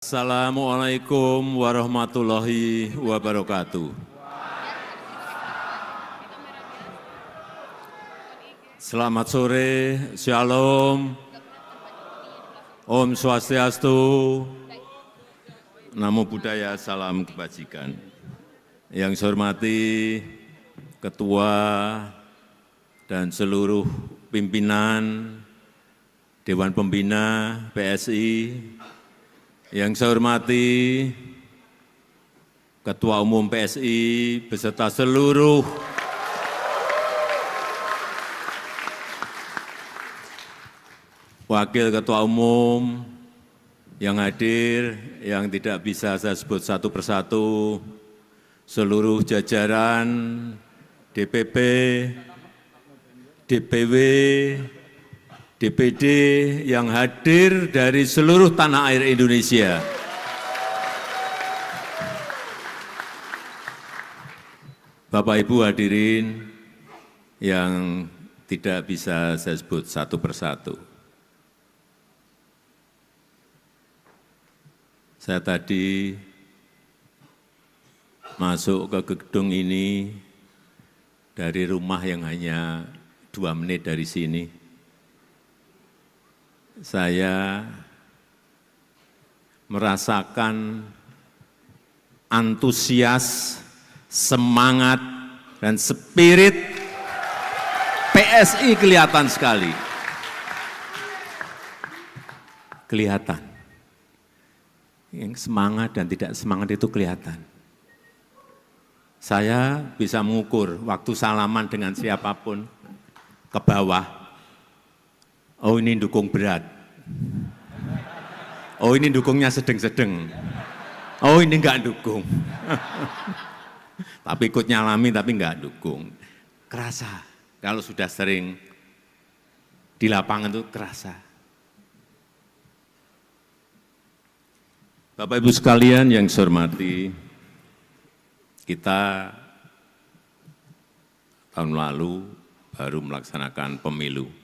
Assalamualaikum warahmatullahi wabarakatuh. Selamat sore, Shalom, Om Swastiastu, Namo Buddhaya, salam kebajikan. Yang saya hormati Ketua dan seluruh pimpinan Dewan Pembina PSI, yang saya hormati Ketua Umum PSI beserta seluruh Wakil Ketua Umum yang hadir, yang tidak bisa saya sebut satu persatu, seluruh jajaran DPP, DPW, DPD yang hadir dari seluruh tanah air Indonesia. Bapak Ibu hadirin yang tidak bisa saya sebut satu persatu. Saya tadi masuk ke gedung ini dari rumah yang hanya 2 menit dari sini. Saya merasakan antusias, semangat, dan spirit PSI kelihatan sekali. Kelihatan. Yang semangat dan tidak semangat itu kelihatan. Saya bisa mengukur waktu salaman dengan siapapun ke bawah. Oh ini dukung berat. Oh ini dukungnya sedang-sedang. Oh ini enggak dukung. Tapi ikut nyalami tapi enggak dukung. Kerasa. Kalau sudah sering di lapangan itu kerasa. Bapak Ibu sekalian yang saya hormati, kita tahun lalu baru melaksanakan pemilu.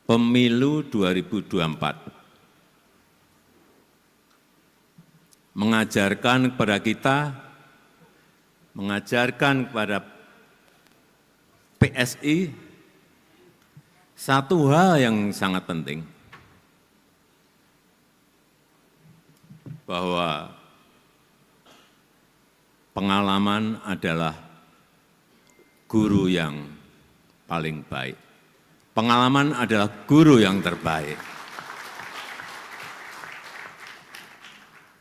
Pemilu 2024 mengajarkan kepada kita, mengajarkan kepada PSI satu hal yang sangat penting, bahwa pengalaman adalah guru yang paling baik. Pengalaman adalah guru yang terbaik.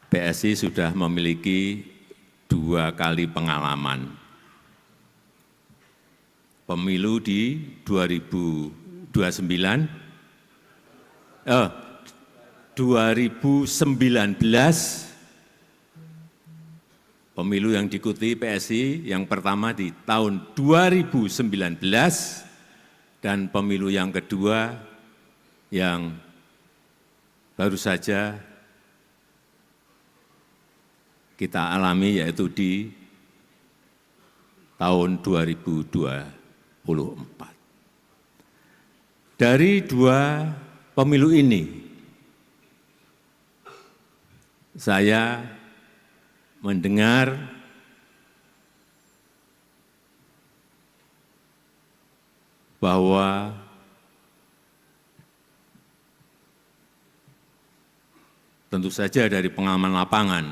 PSI sudah memiliki 2 kali pengalaman. Pemilu di 2019, pemilu yang diikuti PSI yang pertama di tahun 2019, dan pemilu yang kedua yang baru saja kita alami yaitu di tahun 2024. Dari 2 pemilu ini, saya mendengar bahwa tentu saja dari pengalaman lapangan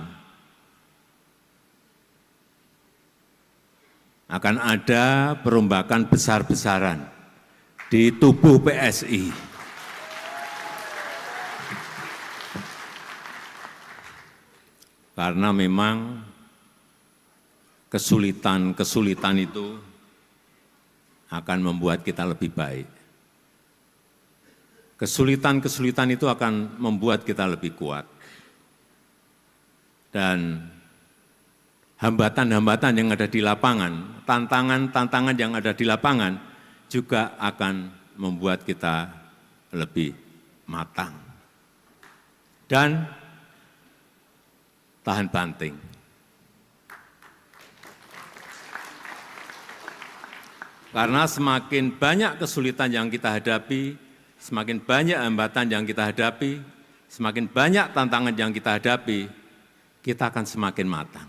akan ada perombakan besar-besaran di tubuh PSI. Karena memang kesulitan-kesulitan itu akan membuat kita lebih baik. Kesulitan-kesulitan itu akan membuat kita lebih kuat. Dan hambatan-hambatan yang ada di lapangan, tantangan-tantangan yang ada di lapangan juga akan membuat kita lebih matang dan tahan banting. Karena semakin banyak kesulitan yang kita hadapi, semakin banyak hambatan yang kita hadapi, semakin banyak tantangan yang kita hadapi, kita akan semakin matang.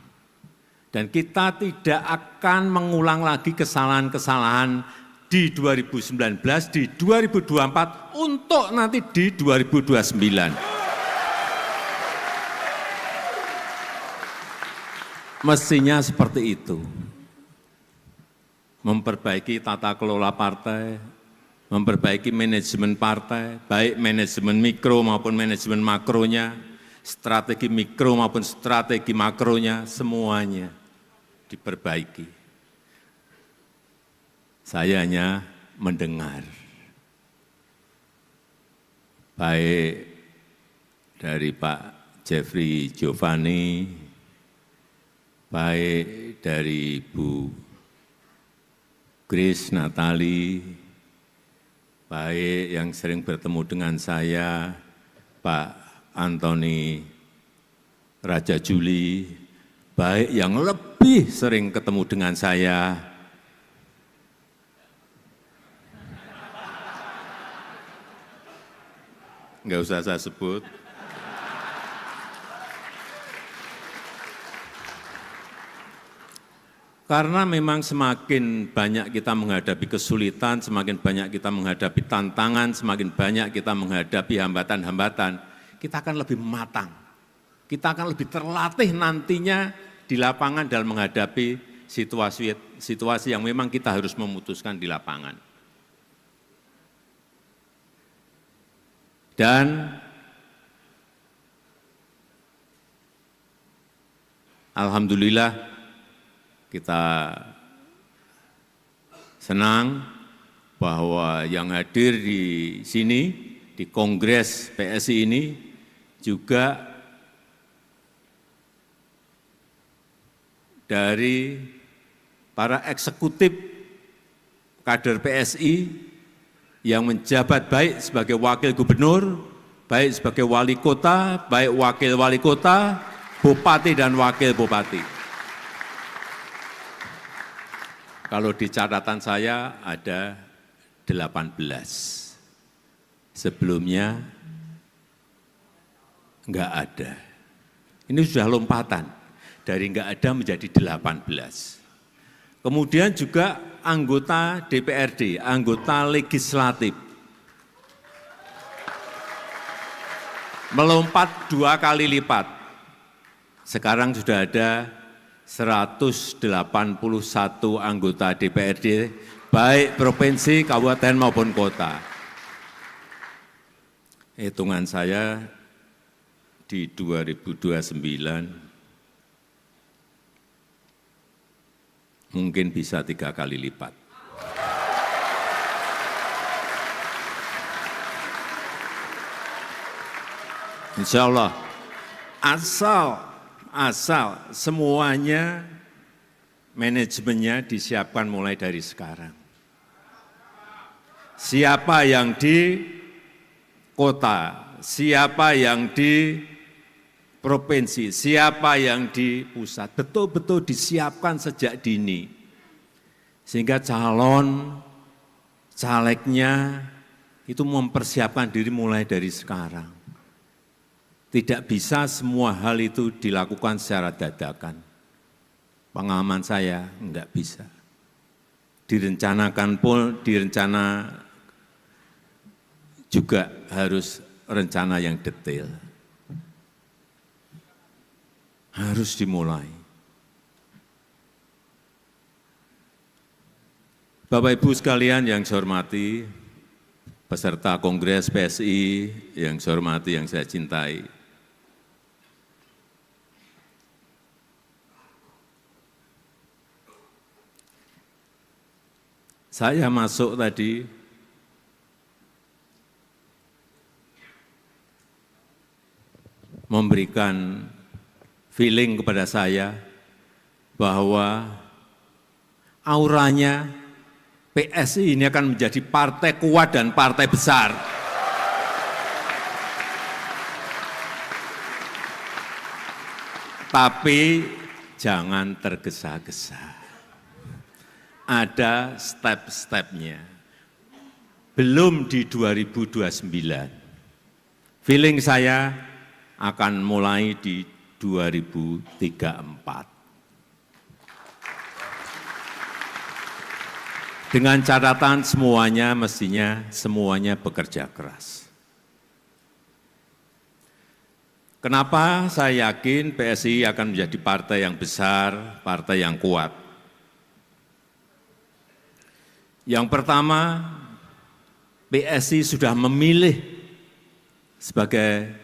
Dan kita tidak akan mengulang lagi kesalahan-kesalahan di 2019, di 2024, untuk nanti di 2029. Mestinya seperti itu. Memperbaiki tata kelola partai, memperbaiki manajemen partai, baik manajemen mikro maupun manajemen makronya, strategi mikro maupun strategi makronya, semuanya diperbaiki. Saya hanya mendengar, baik dari Pak Jeffrey Giovanni, baik dari Bu Grace Natali, baik yang sering bertemu dengan saya, Pak Antoni Raja Juli, baik yang lebih sering ketemu dengan saya, enggak usah saya sebut, karena memang semakin banyak kita menghadapi kesulitan, semakin banyak kita menghadapi tantangan, semakin banyak kita menghadapi hambatan-hambatan, kita akan lebih matang. Kita akan lebih terlatih nantinya di lapangan dalam menghadapi situasi yang memang kita harus memutuskan di lapangan. Dan alhamdulillah kita senang bahwa yang hadir di sini, di Kongres PSI ini juga dari para eksekutif kader PSI yang menjabat baik sebagai wakil gubernur, baik sebagai wali kota, baik wakil wali kota, bupati dan wakil bupati. Kalau di catatan saya ada 18. Sebelumnya enggak ada. Ini sudah lompatan. Dari enggak ada menjadi 18. Kemudian juga anggota DPRD, anggota legislatif. Melompat 2 kali lipat. Sekarang sudah ada 181 anggota DPRD, baik provinsi, kabupaten maupun kota. Hitungan saya di 2029 mungkin bisa 3 kali lipat. Insya Allah, asal semuanya manajemennya disiapkan mulai dari sekarang. Siapa yang di kota, siapa yang di provinsi, siapa yang di pusat, betul-betul disiapkan sejak dini. Sehingga calon, calegnya itu mempersiapkan diri mulai dari sekarang. Tidak bisa semua hal itu dilakukan secara dadakan. Pengalaman saya enggak bisa. Direncanakan pun, direncana juga harus rencana yang detail. Harus dimulai. Bapak Ibu sekalian yang saya hormati, peserta Kongres PSI yang saya hormati, yang saya cintai. Saya masuk tadi memberikan feeling kepada saya bahwa auranya PSI ini akan menjadi partai kuat dan partai besar. Tapi jangan tergesa-gesa. Ada step-stepnya. Belum di 2029. Feeling saya akan mulai di 2034. Dengan catatan semuanya bekerja keras. Kenapa saya yakin PSI akan menjadi partai yang besar, partai yang kuat? Yang pertama, PSI sudah memilih sebagai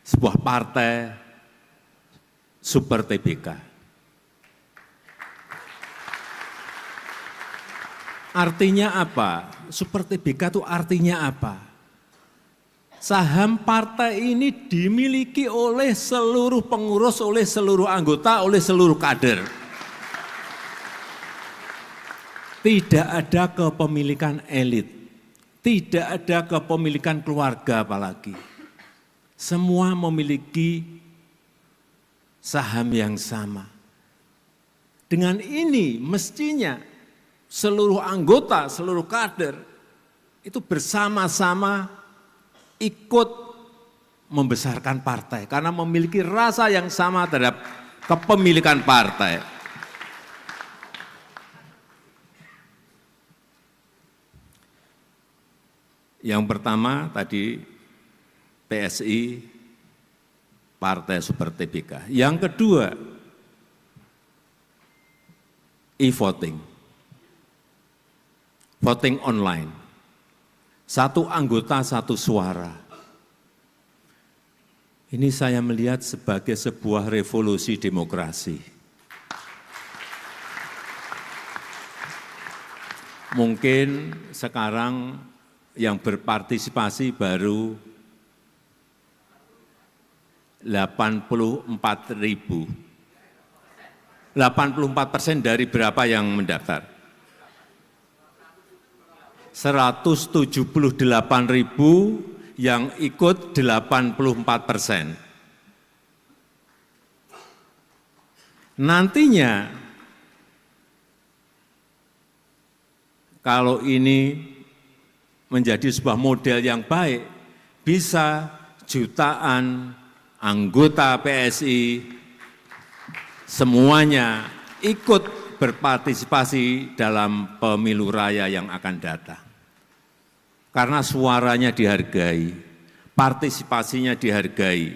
sebuah partai super TBK. Artinya apa? Super TBK itu artinya apa? Saham partai ini dimiliki oleh seluruh pengurus, oleh seluruh anggota, oleh seluruh kader. Tidak ada kepemilikan elit, tidak ada kepemilikan keluarga apalagi. Semua memiliki saham yang sama. Dengan ini mestinya seluruh anggota, seluruh kader itu bersama-sama ikut membesarkan partai karena memiliki rasa yang sama terhadap kepemilikan partai. Yang pertama tadi PSI partai super TBK. Yang kedua e-voting. Voting online. Satu anggota, satu suara. Ini saya melihat sebagai sebuah revolusi demokrasi. Mungkin sekarang yang berpartisipasi baru 84.000. 84% dari berapa yang mendaftar? 178.000 yang ikut 84%. Nantinya kalau ini menjadi sebuah model yang baik, bisa jutaan anggota PSI semuanya ikut berpartisipasi dalam pemilu raya yang akan datang. Karena suaranya dihargai, partisipasinya dihargai.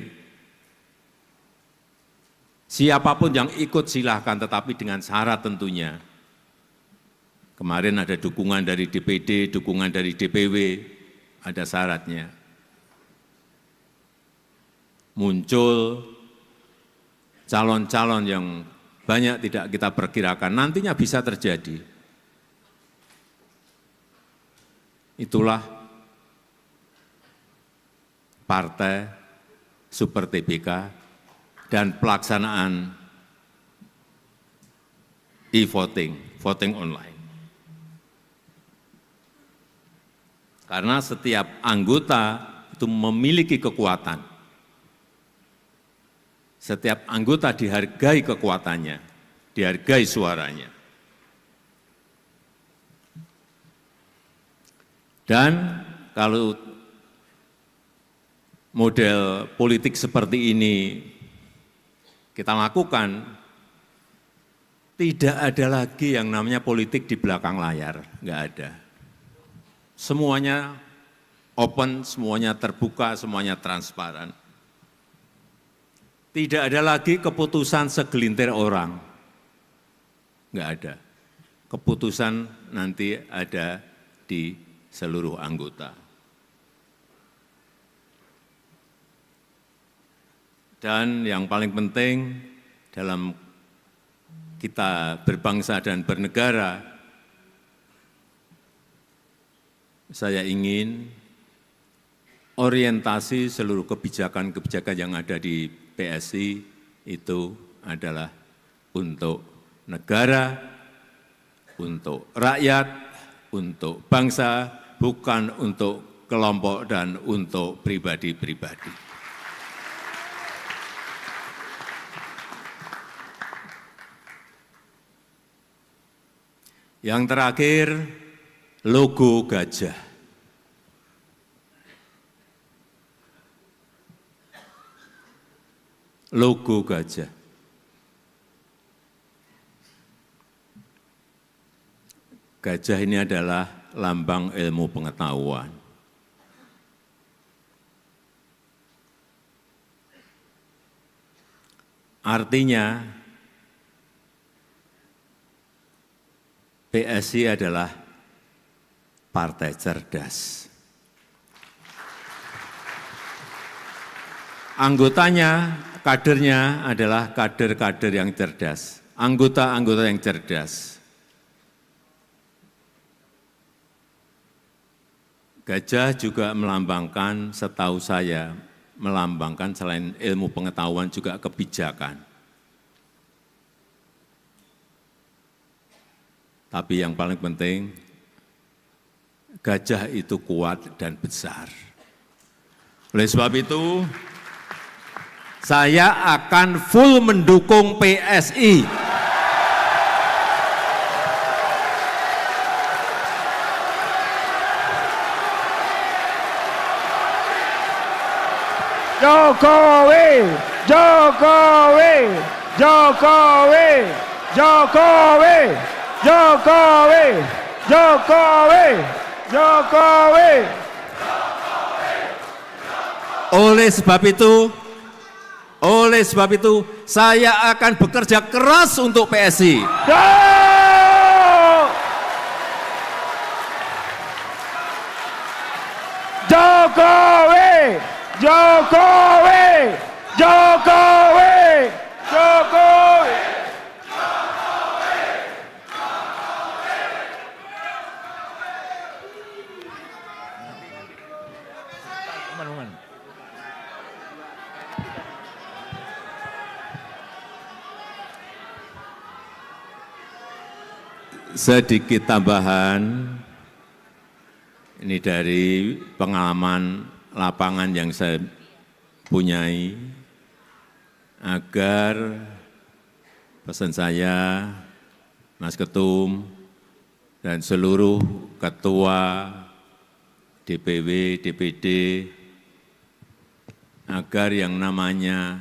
Siapapun yang ikut silahkan, tetapi dengan syarat tentunya. Kemarin ada dukungan dari DPD, dukungan dari DPW, ada syaratnya. Muncul calon-calon yang banyak tidak kita perkirakan, nantinya bisa terjadi. Itulah partai super TBK dan pelaksanaan e-voting, voting online. Karena setiap anggota itu memiliki kekuatan. Setiap anggota dihargai kekuatannya, dihargai suaranya. Dan kalau model politik seperti ini kita lakukan, tidak ada lagi yang namanya politik di belakang layar, enggak ada. Semuanya open, semuanya terbuka, semuanya transparan. Tidak ada lagi keputusan segelintir orang, enggak ada. Keputusan nanti ada di seluruh anggota. Dan yang paling penting dalam kita berbangsa dan bernegara, saya ingin orientasi seluruh kebijakan-kebijakan yang ada di PSI itu adalah untuk negara, untuk rakyat, untuk bangsa, bukan untuk kelompok dan untuk pribadi-pribadi. Yang terakhir, logo gajah. logo gajah. Gajah ini adalah lambang ilmu pengetahuan. Artinya, PSI adalah partai cerdas. Anggotanya, kadernya adalah kader-kader yang cerdas, anggota-anggota yang cerdas. Gajah juga melambangkan, setahu saya, melambangkan selain ilmu pengetahuan juga kebijakan. Tapi yang paling penting, gajah itu kuat dan besar. Oleh sebab itu, saya akan full mendukung PSI. Jokowi, Jokowi, Jokowi, Jokowi, Jokowi, Jokowi, Jokowi. Oleh sebab itu, saya akan bekerja keras untuk PSI. Jokowi, Jokowi, Jokowi, Jokowi. Sedikit tambahan, ini dari pengalaman lapangan yang saya punyai, agar pesan saya, Mas Ketum, dan seluruh ketua DPW, DPD, agar yang namanya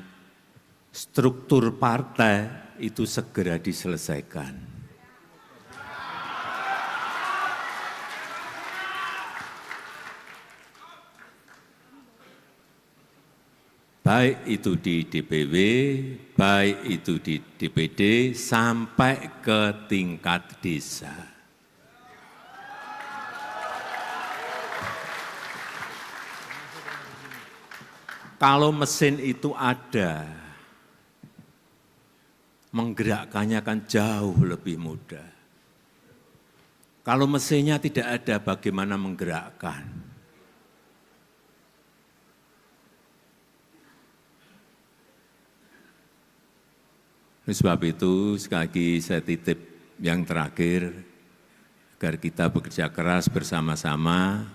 struktur partai itu segera diselesaikan. Baik itu di DPW, baik itu di DPD, sampai ke tingkat desa. Kalau mesin itu ada, menggerakkannya akan jauh lebih mudah. Kalau mesinnya tidak ada, bagaimana menggerakkan? Oleh sebab itu, sekali lagi saya titip yang terakhir, agar kita bekerja keras bersama-sama,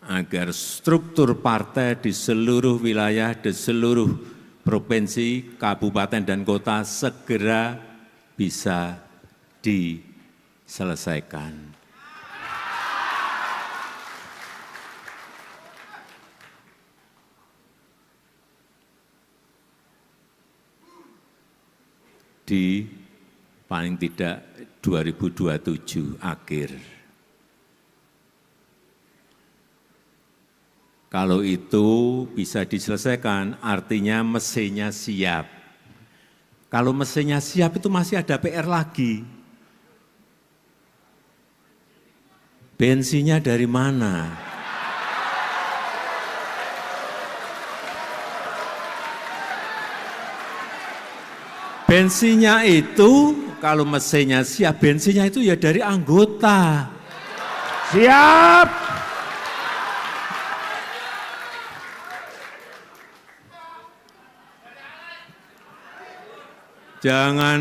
agar struktur partai di seluruh wilayah, di seluruh provinsi, kabupaten, dan kota segera bisa diselesaikan. Di paling tidak 2027 akhir. Kalau itu bisa diselesaikan, artinya mesinnya siap. Kalau mesinnya siap itu masih ada PR lagi. Bensinnya dari mana? Bensinnya itu, kalau mesinnya siap, bensinnya itu ya dari anggota. Siap. Jangan,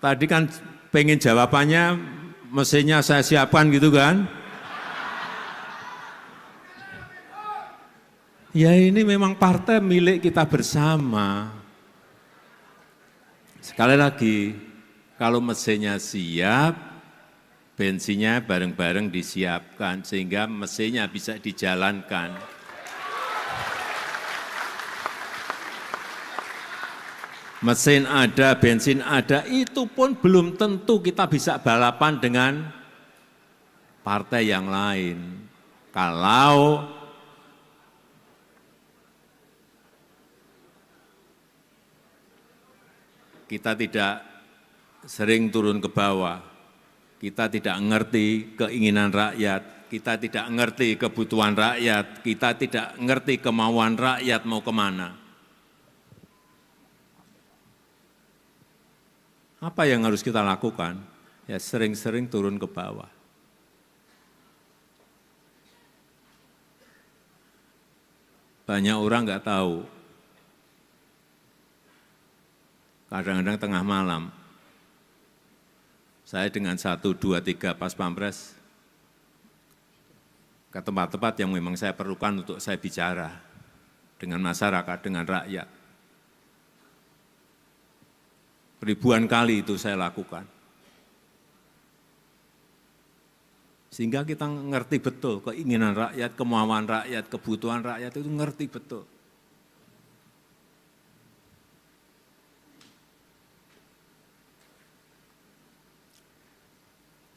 tadi kan pengen jawabannya, mesinnya saya siapkan gitu kan. Ya ini memang partai milik kita bersama. Sekali lagi, kalau mesinnya siap, bensinnya bareng-bareng disiapkan, sehingga mesinnya bisa dijalankan. mesin ada, bensin ada, itu pun belum tentu kita bisa balapan dengan partai yang lain. Kalau kita tidak sering turun ke bawah, kita tidak mengerti keinginan rakyat, kita tidak mengerti kebutuhan rakyat, kita tidak mengerti kemauan rakyat mau kemana. Apa yang harus kita lakukan? Ya sering-sering turun ke bawah. Banyak orang nggak tahu. Kadang-kadang tengah malam, saya dengan 1, 2, 3 pas pampres ke tempat-tempat yang memang saya perlukan untuk saya bicara dengan masyarakat, dengan rakyat. Ribuan kali itu saya lakukan. Sehingga kita ngerti betul keinginan rakyat, kemauan rakyat, kebutuhan rakyat itu ngerti betul.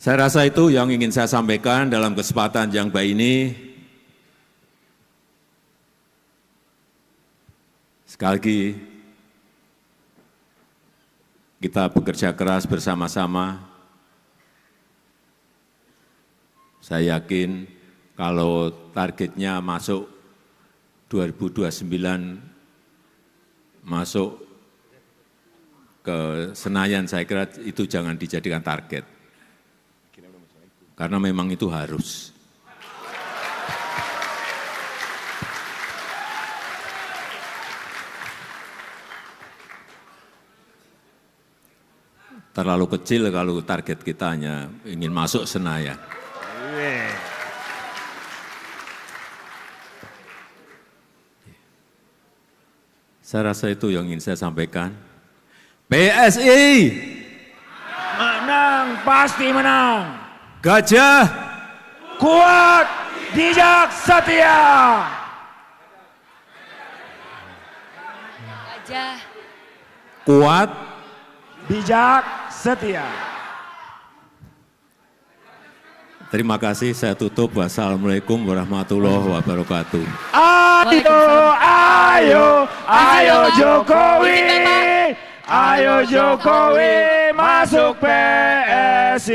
Saya rasa itu yang ingin saya sampaikan dalam kesempatan yang baik ini. Sekali lagi, kita bekerja keras bersama-sama. Saya yakin kalau targetnya masuk 2029, masuk ke Senayan, saya kira itu jangan dijadikan target. Karena memang itu harus. Terlalu kecil kalau target kita hanya ingin masuk Senayan. Saya rasa itu yang ingin saya sampaikan. PSI Menang, pasti menang. Gajah Kuat, bijak, setia. Gajah kuat, Bijak, setia. terima kasih, saya tutup. Wassalamualaikum warahmatullahi wabarakatuh. Ayo Jokowi, ayo Jokowi masuk PSI.